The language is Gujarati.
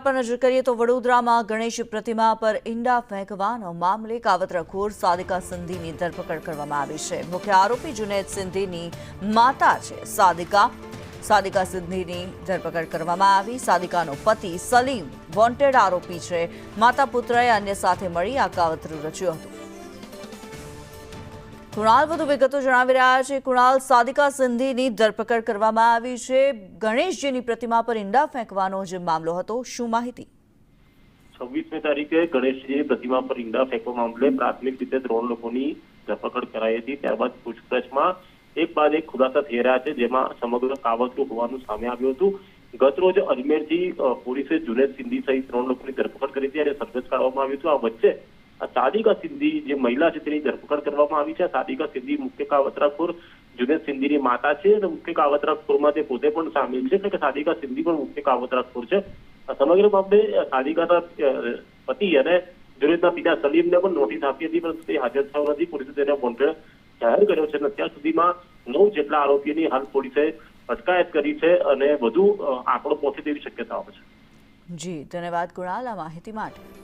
પર નજર કરીએ તો વડોદરામાં ગણેશ પ્રતિમા પર ઈંડા ફેંકવાનો મામલે કાવતરાખોર સાદિકા સિંધીની ધરપકડ કરવામાં આવી છે। મુખ્ય આરોપી જુનેદ સિંધીની માતા છે સાદિકા સિંધીની ધરપકડ કરવામાં આવી। સાદિકાનો પતિ સલીમ વોન્ટેડ આરોપી છે। માતા પુત્રએ અન્ય સાથે મળી આ કાવતરું રચ્યું હતું। કુણાલ વધુ વિગતો જણાવી રહ્યા છે। કુણાલ, સાદિકા સિંધીની ધરપકડ કરવામાં આવી છે। ગણેશજીની પ્રતિમા પર ઈંડા ફેંકવાનો જે મામલો હતો, શું માહિતી? 26મી તારીખે ગણેશજીની પ્રતિમા પર ઈંડા ફેંકવા મામલે પ્રાથમિક રીતે 3 લોકોની ધરપકડ કરાઈ હતી। ત્યારબાદ પૂછપરછમાં એક બાદ એક ખુલાસા થઈ રહ્યા છે, જેમાં સમગ્ર કાવતરું હોવાનું સામે આવ્યું હતું। ગતરોજ અજમેરથી પોલીસે જુનેદ સિંધી સહિત 3 લોકોની ધરપકડ કરી હતી અને સરઘસ કાઢવામાં આવ્યું હતું। આ વચ્ચે સાદિકા સિંધી જે મહિલા છે તેની ધરપકડ કરવામાં આવી છે। સાદિકા સિંધી મુખ્ય કાવતરાખોર જુનેદ સિંધીની માતા છે અને મુખ્ય કાવતરાખોરમાં તે પોતે પણ સામેલ છે, એટલે કે સાદિકા સિંધી પણ મુખ્ય કાવતરાખોર છે। સમગ્ર મામલે સાદિકાના પતિ અને જુનેદના પિતા સલીમને પણ નોટિસ આપી હતી, પરંતુ તે હાજર થયો નથી। પોલીસે તેને વોન્ટેડ જાહેર કર્યો છે અને અત્યાર સુધીમાં 9 જેટલા આરોપીઓની હાલ પોલીસે અટકાયત કરી છે અને વધુ આંકડો પહોંચે તેવી શક્યતાઓ છે। જી, ધન્યવાદ કુણાલ આ માહિતી માટે।